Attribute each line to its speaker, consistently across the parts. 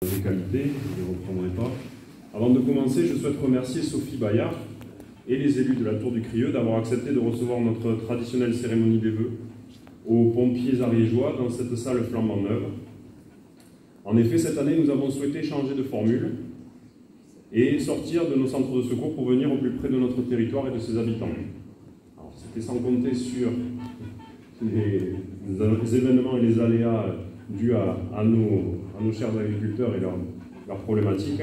Speaker 1: des qualités, je ne les reprendrai pas. Avant de commencer, je souhaite remercier Sophie Bayard et les élus de la Tour du Crieux d'avoir accepté de recevoir notre traditionnelle cérémonie des vœux aux pompiers ariégeois dans cette salle flambant neuve. En effet, cette année, nous avons souhaité changer de formule et sortir de nos centres de secours pour venir au plus près de notre territoire et de ses habitants. C'était sans compter sur les événements et les aléas dus à nos chers agriculteurs et leurs problématiques.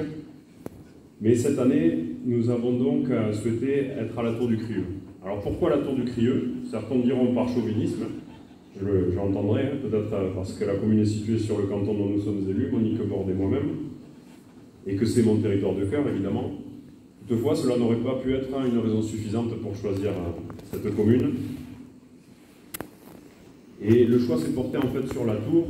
Speaker 1: Mais cette année, nous avons donc souhaité être à la Tour du Crieux. Alors pourquoi la Tour du Crieux? Certains diront par chauvinisme, j'entendrai, peut-être parce que la commune est située sur le canton dont nous sommes élus, Monique Borde et moi-même, et que c'est mon territoire de cœur, évidemment. Toutefois, cela n'aurait pas pu être une raison suffisante pour choisir cette commune. Et le choix s'est porté en fait sur la Tour,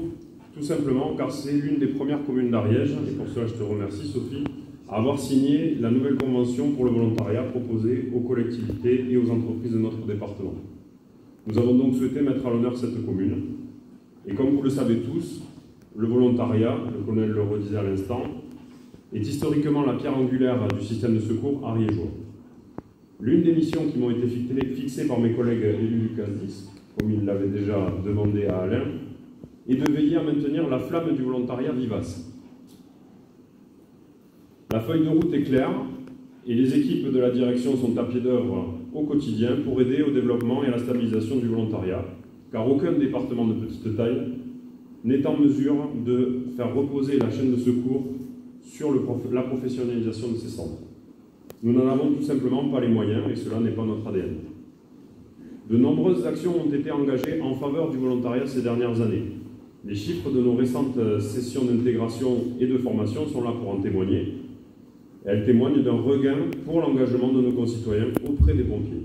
Speaker 1: tout simplement car c'est l'une des premières communes d'Ariège, et pour cela je te remercie Sophie, à avoir signé la nouvelle convention pour le volontariat proposée aux collectivités et aux entreprises de notre département. Nous avons donc souhaité mettre à l'honneur cette commune. Et comme vous le savez tous, le volontariat, le colonel le redisait à l'instant, est historiquement la pierre angulaire du système de secours ariégeois. L'une des missions qui m'ont été fixées par mes collègues élus du 15-10, comme il l'avait déjà demandé à Alain, est de veiller à maintenir la flamme du volontariat vivace. La feuille de route est claire et les équipes de la direction sont à pied d'œuvre au quotidien pour aider au développement et à la stabilisation du volontariat, car aucun département de petite taille n'est en mesure de faire reposer la chaîne de secours sur la professionnalisation de ces centres. Nous n'en avons tout simplement pas les moyens et cela n'est pas notre ADN. De nombreuses actions ont été engagées en faveur du volontariat ces dernières années. Les chiffres de nos récentes sessions d'intégration et de formation sont là pour en témoigner. Elles témoignent d'un regain pour l'engagement de nos concitoyens auprès des pompiers.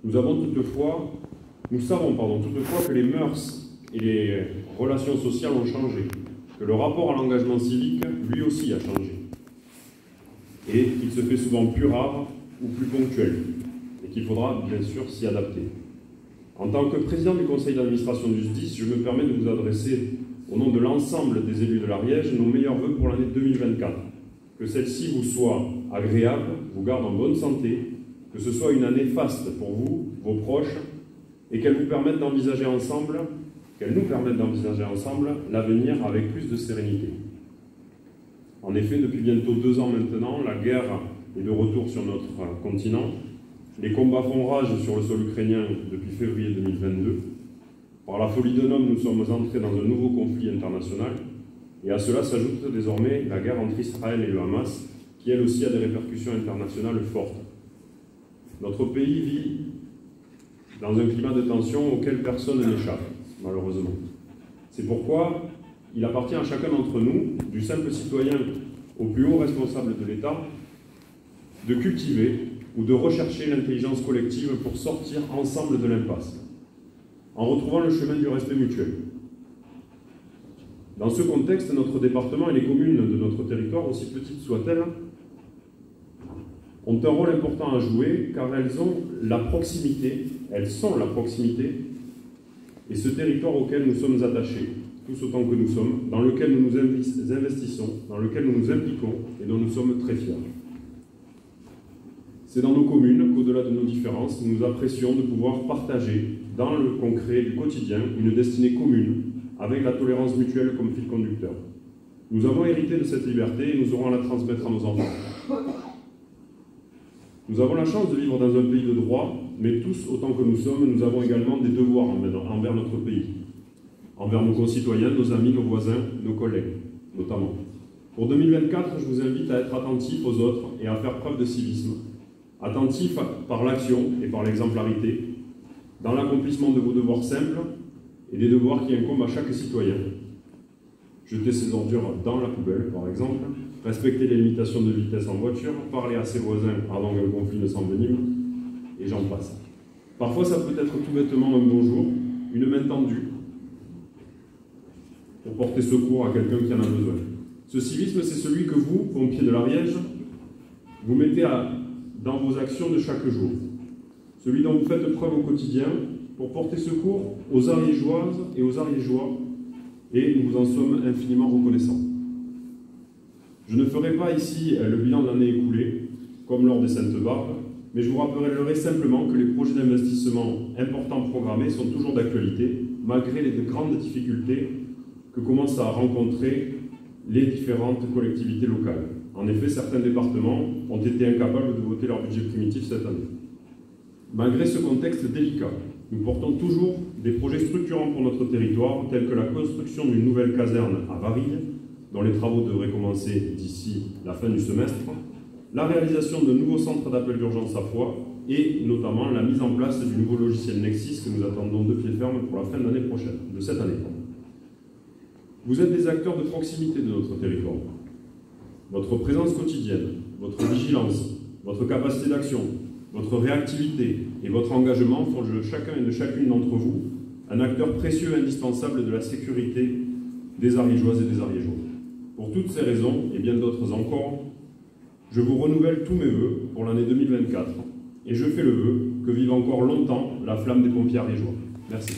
Speaker 1: Nous savons toutefois que les mœurs et les relations sociales ont changé, que le rapport à l'engagement civique, lui aussi, a changé, et qu'il se fait souvent plus rare ou plus ponctuel, et qu'il faudra bien sûr s'y adapter. En tant que président du conseil d'administration du SDIS, je me permets de vous adresser, au nom de l'ensemble des élus de l'Ariège, nos meilleurs vœux pour l'année 2024. Que celle-ci vous soit agréable, vous garde en bonne santé, que ce soit une année faste pour vous, vos proches, et qu'elle nous permette d'envisager ensemble l'avenir avec plus de sérénité. En effet, depuis bientôt 2 ans maintenant, la guerre est de retour sur notre continent. Les combats font rage sur le sol ukrainien depuis février 2022. Par la folie d'un homme, nous sommes entrés dans un nouveau conflit international. Et à cela s'ajoute désormais la guerre entre Israël et le Hamas, qui elle aussi a des répercussions internationales fortes. Notre pays vit dans un climat de tension auquel personne n'échappe, malheureusement. C'est pourquoi il appartient à chacun d'entre nous, du simple citoyen au plus haut responsable de l'État, de cultiver ou de rechercher l'intelligence collective pour sortir ensemble de l'impasse, en retrouvant le chemin du respect mutuel. Dans ce contexte, notre département et les communes de notre territoire, aussi petites soient-elles, ont un rôle important à jouer car elles sont la proximité, et ce territoire auquel nous sommes attachés, tous autant que nous sommes, dans lequel nous nous investissons, dans lequel nous nous impliquons et dont nous sommes très fiers. C'est dans nos communes qu'au-delà de nos différences, nous apprécions de pouvoir partager dans le concret du quotidien une destinée commune avec la tolérance mutuelle comme fil conducteur. Nous avons hérité de cette liberté et nous aurons à la transmettre à nos enfants. Nous avons la chance de vivre dans un pays de droit, mais tous, autant que nous sommes, nous avons également des devoirs envers notre pays, envers nos concitoyens, nos amis, nos voisins, nos collègues, notamment. Pour 2024, je vous invite à être attentifs aux autres et à faire preuve de civisme, attentifs par l'action et par l'exemplarité, dans l'accomplissement de vos devoirs simples et des devoirs qui incombent à chaque citoyen. Jeter ses ordures dans la poubelle, par exemple, respecter les limitations de vitesse en voiture, parler à ses voisins avant que le conflit ne s'envenime, et j'en passe. Parfois, ça peut être tout bêtement un bonjour, une main tendue, pour porter secours à quelqu'un qui en a besoin. Ce civisme, c'est celui que vous, pompiers de l'Ariège, vous mettez dans vos actions de chaque jour. Celui dont vous faites preuve au quotidien pour porter secours aux Ariégeoises et aux Ariégeois, et nous vous en sommes infiniment reconnaissants. Je ne ferai pas ici le bilan de l'année écoulée, comme lors des Saintes-Barbes, mais je vous rappellerai simplement que les projets d'investissement importants programmés sont toujours d'actualité, malgré les grandes difficultés que commencent à rencontrer les différentes collectivités locales. En effet, certains départements ont été incapables de voter leur budget primitif cette année. Malgré ce contexte délicat, nous portons toujours des projets structurants pour notre territoire, tels que la construction d'une nouvelle caserne à Varilhes, dont les travaux devraient commencer d'ici la fin du semestre, la réalisation de nouveaux centres d'appel d'urgence à Foix et notamment la mise en place du nouveau logiciel Nexis que nous attendons de pied ferme pour la fin de l'année prochaine, de cette année. Vous êtes des acteurs de proximité de notre territoire. Votre présence quotidienne, votre vigilance, votre capacité d'action, votre réactivité et votre engagement font de chacun et de chacune d'entre vous un acteur précieux et indispensable de la sécurité des Ariégeoises et des Ariégeois. Pour toutes ces raisons, et bien d'autres encore, je vous renouvelle tous mes vœux pour l'année 2024 et je fais le vœu que vive encore longtemps la flamme des pompiers ariégeois. Merci.